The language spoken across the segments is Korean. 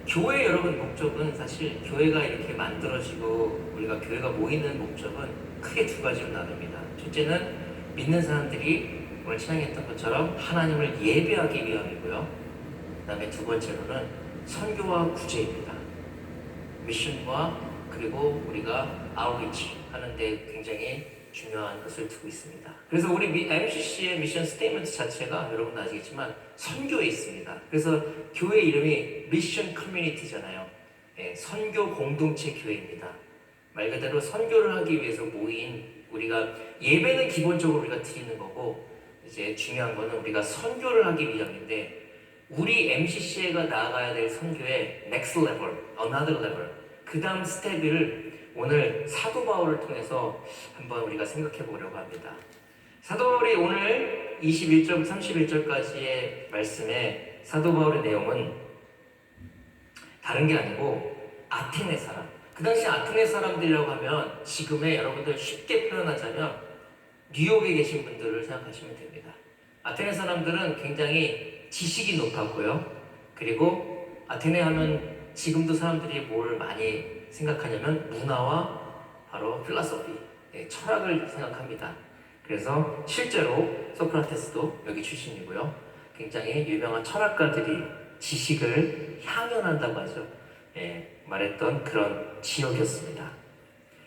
교회 여러분 목적은 사실 교회가 이렇게 만들어지고 우리가 교회가 모이는 목적은 크게 두 가지로 나눕니다. 첫째는 믿는 사람들이 오늘 찬양했던 것처럼 하나님을 예배하기 위함이고요. 그 다음에 두 번째로는 선교와 구제입니다. 미션과 그리고 우리가 아웃리치 하는데 굉장히 중요한 것을 두고 있습니다. 그래서 우리 MCC의 미션 스테이트먼트 자체가 여러분도 아시겠지만 선교에 있습니다. 그래서 교회 이름이 미션 커뮤니티잖아요. 네, 선교 공동체 교회입니다. 말 그대로 선교를 하기 위해서 모인 우리가 예배는 기본적으로 우리가 드리는 거고 이제 중요한 거는 우리가 선교를 하기 위함인데 우리 MCC가 나아가야 될 선교의 next level, another level 그 다음 스텝을 오늘 사도 바울을 통해서 한번 우리가 생각해 보려고 합니다. 사도 바울이 오늘 21절부터 31절까지의 말씀에 사도 바울의 내용은 다른 게 아니고 아테네 사람, 그 당시 아테네 사람들이라고 하면 지금의 여러분들 쉽게 표현하자면 뉴욕에 계신 분들을 생각하시면 됩니다. 아테네 사람들은 굉장히 지식이 높았고요. 그리고 아테네 하면 지금도 사람들이 뭘 많이 생각하냐면 문화와 바로 필라소피, 철학을 생각합니다. 그래서 실제로 소크라테스도 여기 출신이고요. 굉장히 유명한 철학가들이 지식을 향연한다고 하죠. 말했던 그런 지역이었습니다.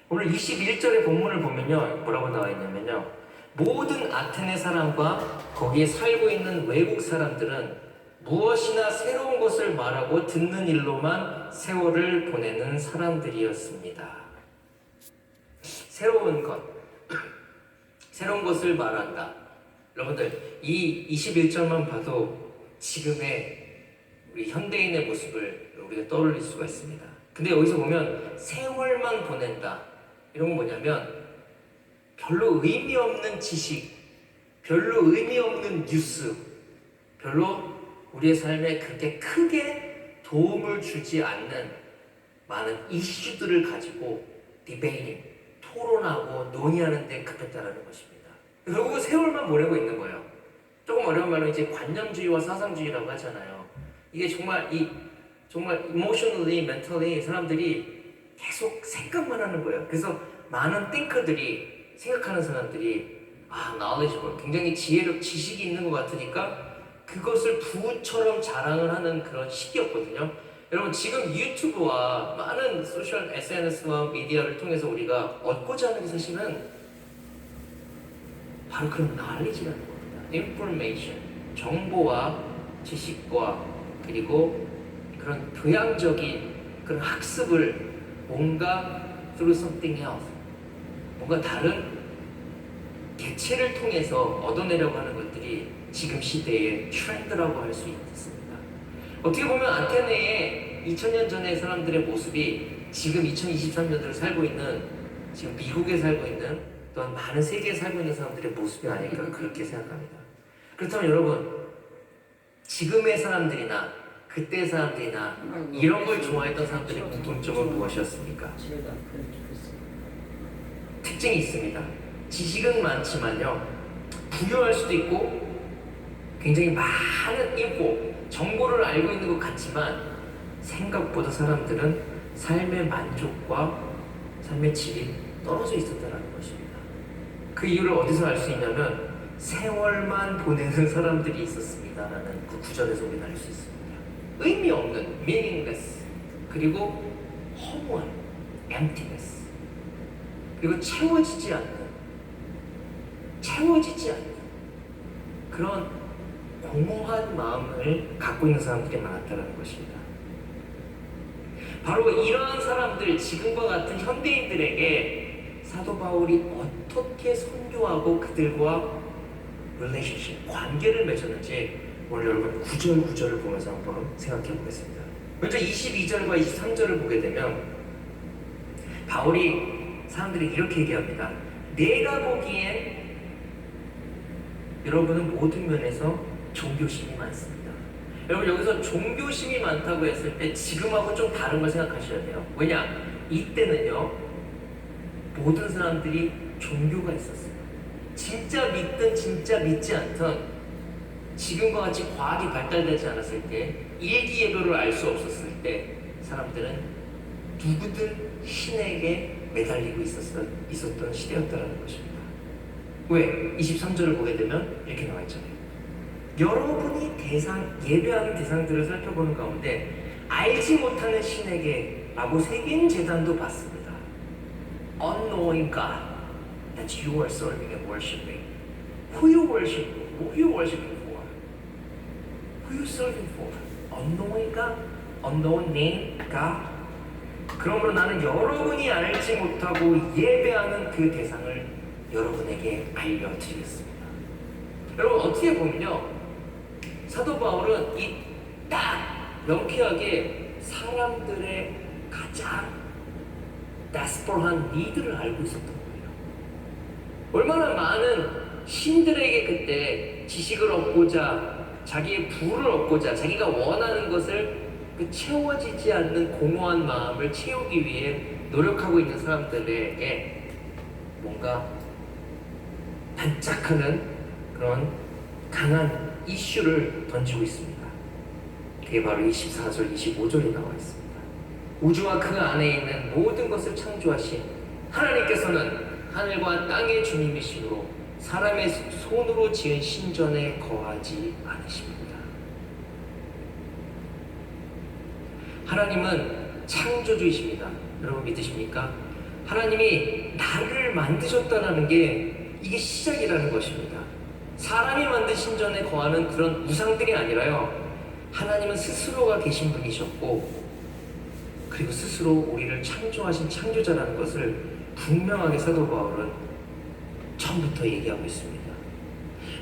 오늘 21절의 본문을 보면요, 뭐라고 나와 있냐면요, 모든 아테네 사람과 거기에 살고 있는 외국 사람들은 무엇이나 새로운 것을 말하고 듣는 일로만 세월을 보내는 사람들이었습니다. 새로운 것, 새로운 것을 말한다. 여러분들, 이 21절만 봐도 지금의 우리 현대인의 모습을 우리가 떠올릴 수가 있습니다. 근데 여기서 보면 세월만 보낸다. 이런 건 뭐냐면 별로 의미 없는 지식, 별로 의미 없는 뉴스, 별로 우리의 삶에 그렇게 크게 도움을 주지 않는 많은 이슈들을 가지고 디베이팅, 토론하고 논의하는 데 급했다라는 것입니다. 결국은 세월만 보내고 있는 거예요. 조금 어려운 말로 이제 관념주의와 사상주의라고 하잖아요. 이게 정말 emotionally, mentally 사람들이 계속 생각만 하는 거예요. 그래서 많은 띵커들이 생각하는 사람들이 knowledgeable, 굉장히 지혜력, 지식이 있는 것 같으니까 그것을 부처럼 자랑을 하는 그런 시기였거든요. 여러분 지금 유튜브와 많은 소셜 SNS와 미디어를 통해서 우리가 얻고자 하는 게 사실은 바로 그런 knowledge라는 겁니다. information, 정보와 지식과 그리고 그런 교양적인 그런 학습을 뭔가 through something else, 뭔가 다른 개체를 통해서 얻어내려고 하는 것들이 지금 시대의 트렌드라고 할 수 있습니다. 어떻게 보면 아테네의 2000년 전의 사람들의 모습이 지금 2023년도를 살고 있는, 지금 미국에 살고 있는 또한 많은 세계에 살고 있는 사람들의 모습이 아닐까 그렇게 생각합니다. 그렇다면 여러분, 지금의 사람들이나 그때의 사람들이나 이런 걸 좋아했던 사람들의 공통점은 무엇이었습니까? 특징이 있습니다. 지식은 많지만요, 부유할 수도 있고 굉장히 많은 인포, 정보를 알고 있는 것 같지만 생각보다 사람들은 삶의 만족과 삶의 질이 떨어져 있었다는 것입니다. 그 이유를 어디서 알 수 있냐면 세월만 보내는 사람들이 있었습니다라는 그 구절에서 우리는 알 수 있습니다. 의미 없는 meaningless, 그리고 허무한 emptiness, 그리고 채워지지 않는 그런 공허한 마음을 갖고 있는 사람들이 많았다는 것입니다. 바로 이러한 사람들, 지금과 같은 현대인들에게 사도 바울이 어떻게 선교하고 그들과 relationship, 관계를 맺었는지 오늘 여러분 구절을 보면서 한번 생각해 보겠습니다. 먼저 22절과 23절을 보게 되면 바울이 사람들이 이렇게 얘기합니다. 내가 보기엔 여러분은 모든 면에서 종교심이 많습니다. 여러분 여기서 종교심이 많다고 했을 때 지금하고 좀 다른 걸 생각하셔야 돼요. 왜냐? 이때는요 모든 사람들이 종교가 있었어요. 진짜 믿든 진짜 믿지 않든 지금과 같이 과학이 발달되지 않았을 때 일기예보를 알 수 없었을 때 사람들은 누구든 신에게 매달리고 있었던 시대였다는 것입니다. 왜? 23절을 보게 되면 이렇게 나와 있잖아요. 여러분이 예배하는 대상들을 살펴보는 가운데 알지 못하는 신에게 라고 새긴 제단도 봤습니다. Unknowing God that you are serving and worshiping. Who you worshiping? Who you worshiping for? Who you serving for? Unknowing God? Unknown name God? 그러므로 나는 여러분이 알지 못하고 예배하는 그 대상을 여러분에게 알려드리겠습니다. 여러분 어떻게 보면요, 사도 바울은 이 딱 명쾌하게 사람들의 가장 desperat한 니드를 알고 있었던 거예요. 얼마나 많은 신들에게 그때 지식을 얻고자, 자기의 부를 얻고자, 자기가 원하는 것을 그 채워지지 않는 공허한 마음을 채우기 위해 노력하고 있는 사람들에게 뭔가 반짝하는 그런 강한 이슈를 던지고 있습니다. 그게 바로 24절, 25절에 나와 있습니다. 우주와 그 안에 있는 모든 것을 창조하신 하나님께서는 하늘과 땅의 주님이시므로 사람의 손으로 지은 신전에 거하지 않으십니다. 하나님은 창조주이십니다. 여러분 믿으십니까? 하나님이 나를 만드셨다는 게 이게 시작이라는 것입니다. 사람이 만든 신전에 거하는 그런 우상들이 아니라요, 하나님은 스스로가 계신 분이셨고 그리고 스스로 우리를 창조하신 창조자라는 것을 분명하게 사도 바울은 처음부터 얘기하고 있습니다.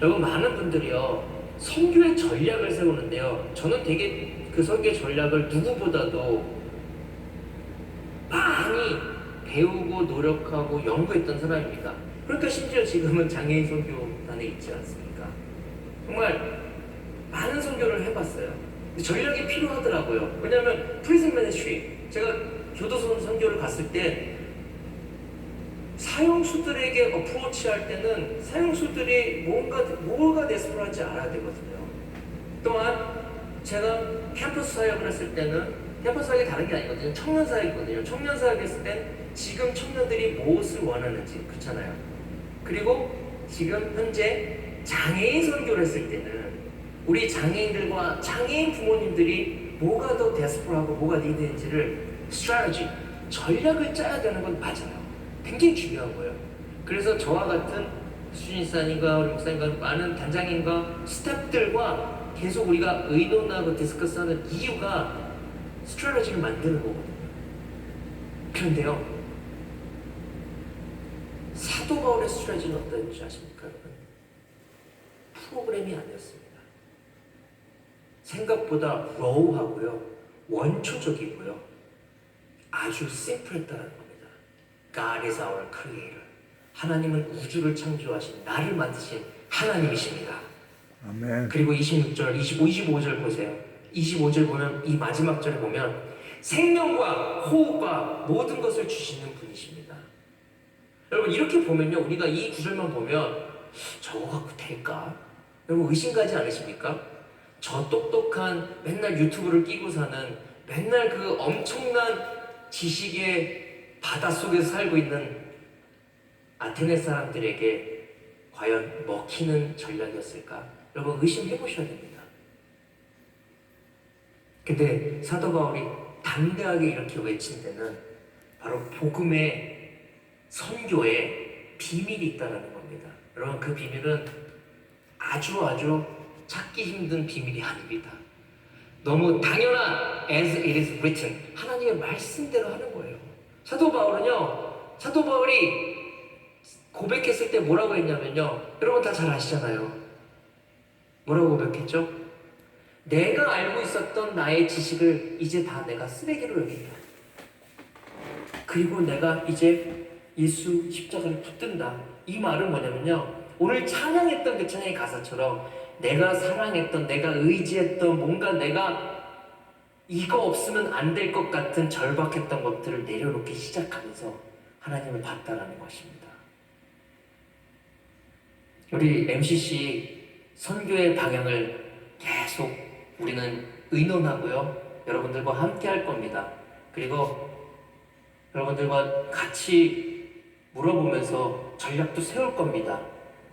여러분 많은 분들이요 선교의 전략을 세우는데요, 저는 되게 그 설계 전략을 누구보다도 많이 배우고 노력하고 연구했던 사람입니다. 그러니까 심지어 지금은 장애인 선교단에 있지 않습니까? 정말 많은 선교를 해봤어요. 전략이 필요하더라고요. 왜냐하면 프리즌 미니스트리, 제가 교도소 선교를 갔을 때 사형수들에게 어프로치할 때는 사형수들이 뭐가 데스퍼런지 알아야 되거든요. 또한 제가 캠퍼스 사역을 했을 때는 캠퍼스 사역이 다른 게 아니거든요. 청년 사역이거든요. 청년 사역 했을 땐 지금 청년들이 무엇을 원하는지, 그렇잖아요. 그리고 지금 현재 장애인 선교를 했을 때는 우리 장애인들과 장애인 부모님들이 뭐가 더 데스퍼하고 뭐가 니드인지를 스트래티지, 전략을 짜야 되는 건 맞아요. 굉장히 중요한 거예요. 그래서 저와 같은 수진사님과 우리 목사님과 많은 단장님과 스태프들과 계속 우리가 의논하고 디스커스하는 이유가 스트래티지를 만드는 거거든요. 그런데요, 사도 바울의 스트래티지는 어떤지 아십니까, 여러분? 프로그램이 아니었습니다. 생각보다 로우하고요, 원초적이고요, 아주 심플했다는 겁니다. God is our creator. 하나님은 우주를 창조하신, 나를 만드신 하나님이십니다. 아멘. 그리고 26절, 25절 보세요. 25절 보면, 이 마지막 절에 보면 생명과 호흡과 모든 것을 주시는 분이십니다. 여러분 이렇게 보면요, 우리가 이 구절만 보면 저거 갖고 될까? 여러분 의심 가지 않으십니까? 저 똑똑한 맨날 유튜브를 끼고 사는, 맨날 그 엄청난 지식의 바닷속에서 살고 있는 아테네 사람들에게 과연 먹히는 전략이었을까? 여러분 의심해 보셔야 됩니다. 근데 사도 바울이 담대하게 이렇게 외친 데는 바로 복음의 선교에 비밀이 있다는 겁니다. 여러분 그 비밀은 아주 찾기 힘든 비밀이 아닙니다. 너무 당연한 as it is written, 하나님의 말씀대로 하는 거예요. 사도 바울이 고백했을 때 뭐라고 했냐면요, 여러분 다 잘 아시잖아요. 뭐라고 고백했죠? 내가 알고 있었던 나의 지식을 이제 다 내가 쓰레기로 여긴다. 그리고 내가 이제 예수 십자가를 붙든다. 이 말은 뭐냐면요, 오늘 찬양했던 그 찬양의 가사처럼 내가 사랑했던, 내가 의지했던, 뭔가 내가 이거 없으면 안 될 것 같은 절박했던 것들을 내려놓기 시작하면서 하나님을 봤다라는 것입니다. 우리 MCC 선교의 방향을 계속 우리는 의논하고요. 여러분들과 함께 할 겁니다. 그리고 여러분들과 같이 물어보면서 전략도 세울 겁니다.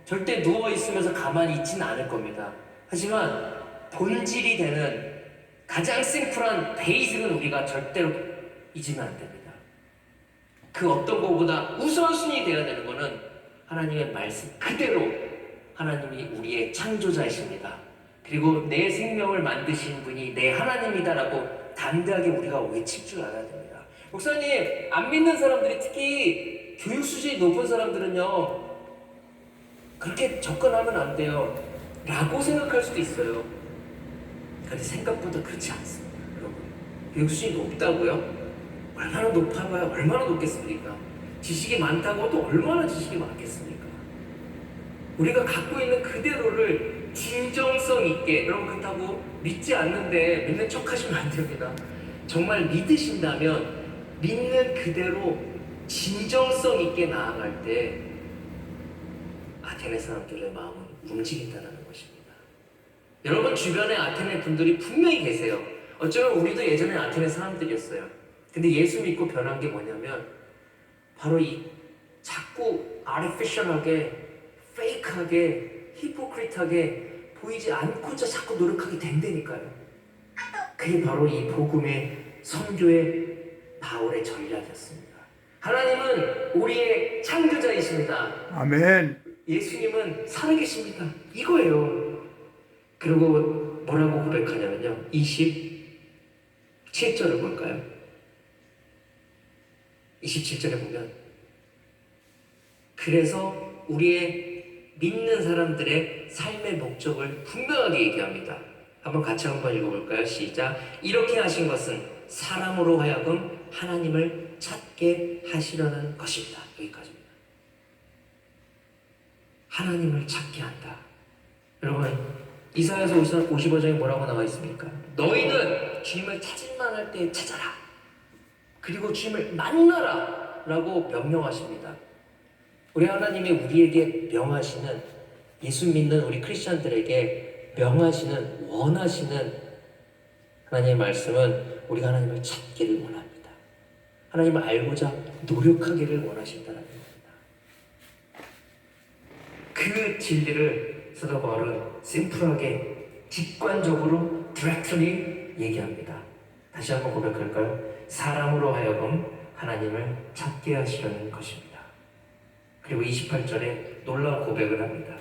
절대 누워있으면서 가만히 있지는 않을 겁니다. 하지만 본질이 되는 가장 심플한 베이직은 우리가 절대로 잊으면 안 됩니다. 그 어떤 것보다 우선순위 되어야 되는 것은 하나님의 말씀 그대로 하나님이 우리의 창조자이십니다. 그리고 내 생명을 만드신 분이 내 하나님이다라고 담대하게 우리가 외칠 줄 알아야 됩니다. 목사님, 안 믿는 사람들이 특히 교육 수준이 높은 사람들은요 그렇게 접근하면 안 돼요 라고 생각할 수도 있어요. 그런데 생각보다 그렇지 않습니다. 여러분, 교육 수준이 높다고요? 얼마나 높아봐야 얼마나 높겠습니까? 지식이 많다고 또 얼마나 지식이 많겠습니까? 우리가 갖고 있는 그대로를 진정성 있게, 여러분 그렇다고 믿지 않는데 믿는 척 하시면 안 됩니다. 정말 믿으신다면 믿는 그대로 진정성 있게 나아갈 때 아테네 사람들의 마음은 움직인다는 것입니다. 여러분 주변에 아테네 분들이 분명히 계세요. 어쩌면 우리도 예전에 아테네 사람들이었어요. 근데 예수 믿고 변한 게 뭐냐면 바로 이 자꾸 아티피셜하게, 페이크하게, 히포크리트하게 보이지 않고자 자꾸 노력하게 된다니까요. 그게 바로 이 복음의 선교의 바울의 전략이었습니다. 하나님은 우리의 창조자이십니다. 아멘. 예수님은 살아계십니다. 이거예요. 그리고 뭐라고 고백하냐면요. 27절을 볼까요? 27절에 보면 그래서 우리의 믿는 사람들의 삶의 목적을 분명하게 얘기합니다. 한번 같이 한번 읽어볼까요? 시작. 이렇게 하신 것은 사람으로 하여금 하나님을 찾게 하시려는 것입니다. 여기까지입니다. 하나님을 찾게 한다. 여러분, 이사야서 55장에 뭐라고 나와 있습니까? 너희는 주님을 찾을만 할 때 찾아라. 그리고 주님을 만나라 라고 명령하십니다. 우리 하나님이 우리에게 명하시는, 예수 믿는 우리 크리스찬들에게 명하시는, 원하시는 하나님의 말씀은 우리가 하나님을 찾기를 원합니다. 하나님을 알고자 노력하기를 원하신다는 겁니다. 그 진리를 사도 바울은 심플하게, 직관적으로, 디렉트리 얘기합니다. 다시 한번 고백할까요? 사람으로 하여금 하나님을 찾게 하시려는 것입니다. 그리고 28절에 놀라운 고백을 합니다.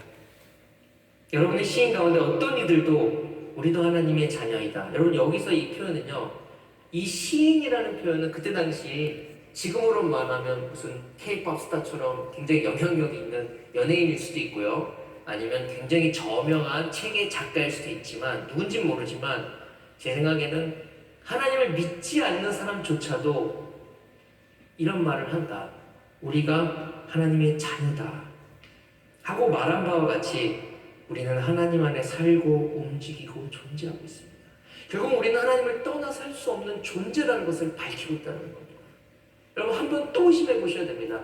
여러분의 시인 가운데 어떤 이들도 우리도 하나님의 자녀이다. 여러분 여기서 이 표현은요, 이 시인이라는 표현은 그때 당시 지금으로 말하면 무슨 K-pop 스타처럼 굉장히 영향력이 있는 연예인일 수도 있고요, 아니면 굉장히 저명한 책의 작가일 수도 있지만, 누군진 모르지만 제 생각에는 하나님을 믿지 않는 사람조차도 이런 말을 한다. 우리가 하나님의 자녀다 하고 말한 바와 같이 우리는 하나님 안에 살고 움직이고 존재하고 있습니다. 결국 우리는 하나님을 떠나 살 수 없는 존재라는 것을 밝히고 있다는 겁니다. 여러분 한번 또 의심해 보셔야 됩니다.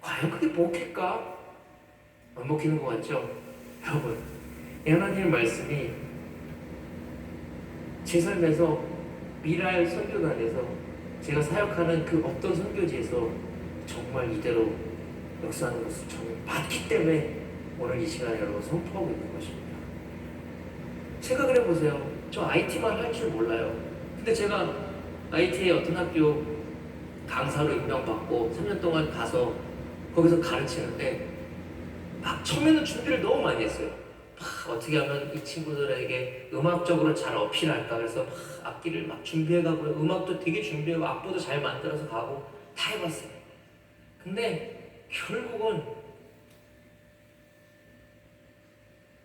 과연 그게 먹힐까? 안 먹히는 것 같죠? 여러분, 이 하나님의 말씀이 제 삶에서 미랄 선교단에서 제가 사역하는 그 어떤 선교지에서 정말 이대로 역사하는 것을 저는 봤기 때문에 오늘 이 시간에 여러분 선포하고 있는 것입니다. 생각을 해보세요. 저 IT만 할 줄 몰라요. 근데 제가 IT의 어떤 학교 강사로 임명받고 3년 동안 가서 거기서 가르치는데 막 처음에는 준비를 너무 많이 했어요. 막 어떻게 하면 이 친구들에게 음악적으로 잘 어필할까, 그래서 막 악기를 막 준비해가고 음악도 되게 준비하고 악보도 잘 만들어서 가고 다 해봤어요. 근데 결국은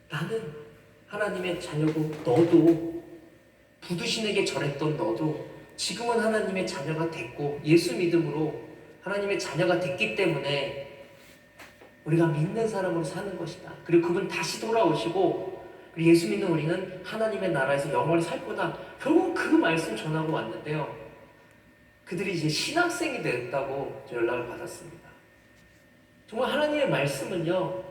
나는 하나님의 자녀고, 너도 부두신에게 절했던 너도 지금은 하나님의 자녀가 됐고 예수 믿음으로 하나님의 자녀가 됐기 때문에 우리가 믿는 사람으로 사는 것이다. 그리고 그분 다시 돌아오시고 예수 믿는 우리는 하나님의 나라에서 영원히 살 거다. 결국 그 말씀 전하고 왔는데요, 그들이 이제 신학생이 됐다고 연락을 받았습니다. 정말 하나님의 말씀은요,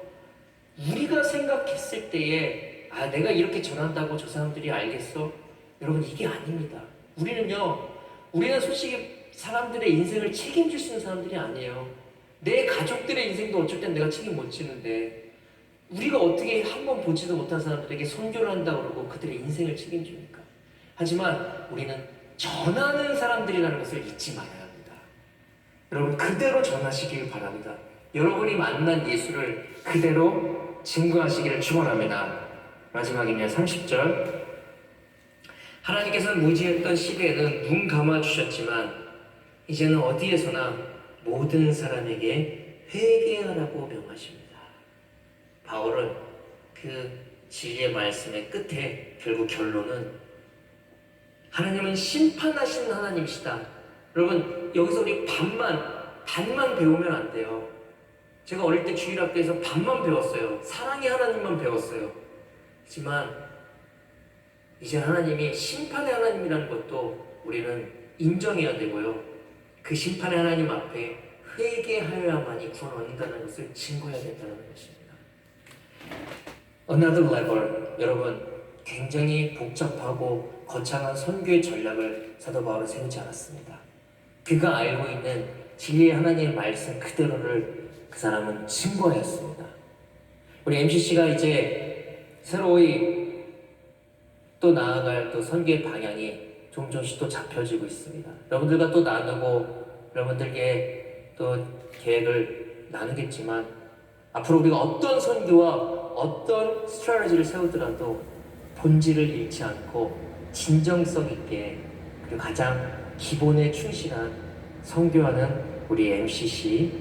우리가 생각했을 때에 아 내가 이렇게 전한다고 저 사람들이 알겠어? 여러분, 이게 아닙니다. 우리는 솔직히 사람들의 인생을 책임질 수 있는 사람들이 아니에요. 내 가족들의 인생도 어쩔 땐 내가 책임 못 지는데 우리가 어떻게 한 번 보지도 못한 사람들에게 선교를 한다고 그러고 그들의 인생을 책임집니까? 하지만 우리는 전하는 사람들이라는 것을 잊지 말아야 합니다. 여러분, 그대로 전하시길 바랍니다. 여러분이 만난 예수를 그대로 증거하시기를 축원합니다. 마지막이면 30절. 하나님께서는 무지했던 시대에는 눈 감아주셨지만 이제는 어디에서나 모든 사람에게 회개하라고 명하십니다. 바울은 그 진리의 말씀의 끝에 결국 결론은 하나님은 심판하시는 하나님이시다. 여러분, 여기서 우리 반만 배우면 안 돼요. 제가 어릴 때 주일학교에서 반만 배웠어요. 사랑의 하나님만 배웠어요. 하지만 이제 하나님이 심판의 하나님이라는 것도 우리는 인정해야 되고요. 그 심판의 하나님 앞에 회개하여야만이 구원 얻는다는 것을 증거해야 된다는 것입니다. Another level. 여러분, 굉장히 복잡하고 거창한 선교의 전략을 사도 바울은 세우지 않았습니다. 그가 알고 있는 진리의 하나님의 말씀 그대로를 그 사람은 증거하였습니다. 우리 MCC가 이제 새로이 또 나아갈 또 선교의 방향이 조금씩 또 잡혀지고 있습니다. 여러분들과 또 나누고 여러분들께 또 계획을 나누겠지만 앞으로 우리가 어떤 선교와 어떤 스트래티지를 세우더라도 본질을 잃지 않고 진정성 있게 그리고 가장 기본에 충실한 선교하는 우리 MCC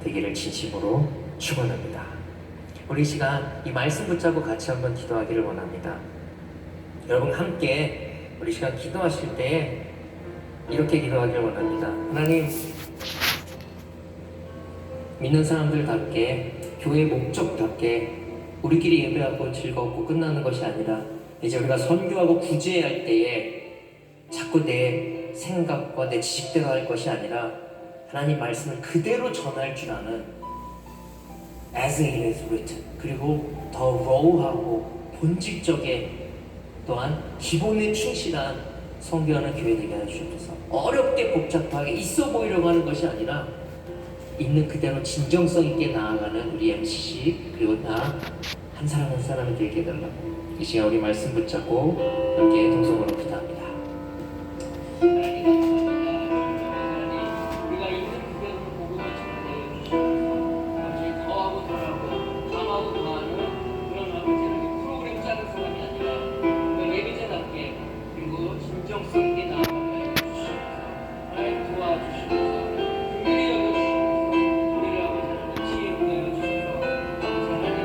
되기를 진심으로 축원합니다. 우리 시간 이 말씀 붙잡고 같이 한번 기도하기를 원합니다. 여러분, 함께 우리 시간 기도하실 때 이렇게 기도하기를 원합니다. 하나님, 믿는 사람들답게 교회의 목적답게 우리끼리 예배하고 즐겁고 끝나는 것이 아니라 이제 우리가 선교하고 구제할 때에 자꾸 내 생각과 내 지식대로 할 것이 아니라 하나님 말씀을 그대로 전할 줄 아는 as it is written, 그리고 더 raw하고 본질적에 또한 기본에 충실한 선교하는 교회 되게 해주셔서 어렵게 복잡하게 있어 보이려고 하는 것이 아니라 있는 그대로 진정성 있게 나아가는 우리 MCC 그리고 나 한 사람 한 사람이 되게 해달라고 이 시간 우리 말씀 붙잡고 함께 동성으로 기도합니다. 하나님 감사합니다. 우리가 있는 그대로 복음을 전해 주시옵소서. 아버지, 더하고 덜하고 감하고 더하는 그런 아버지 프로그램 짜는 사람이 아니라 예비자답게 그리고 진정성 있게 나아가게 해주시옵소서. 하나님 도와주시옵소서. 특별히 여겨주시옵소서. 우리를 아버지 지혜 보여주셔서 아버지 하나님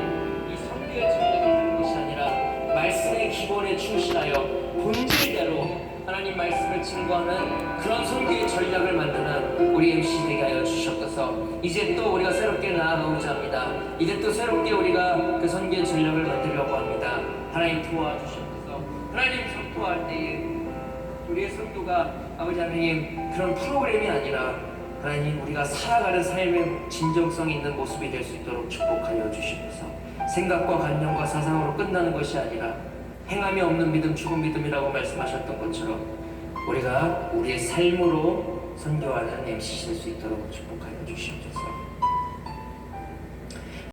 이 선교의 전략이 되는 것이 아니라 말씀의 기본에 충실하여 본질대로 하나님 말씀을 증거하는 그런 선교의 전략을 만드는 우리 MC 되게 하여 주시옵소서. 이제 또 우리가 새롭게 나아가고자 합니다. 이제 또 새롭게 우리가 그 선교의 전략을 만들려고 합니다. 하나님 도와주시옵소서. 하나님 선포할 때에 우리의 선교가 아버지 하나님 그런 프로그램이 아니라 하나님 우리가 살아가는 삶의 진정성 있는 모습이 될 수 있도록 축복하여 주시옵소서. 생각과 관념과 사상으로 끝나는 것이 아니라 행함이 없는 믿음 죽은 믿음이라고 말씀하셨던 것처럼 우리가 우리의 삶으로 선교하는 MCC 될 수 있도록 축복하여 주시옵소서.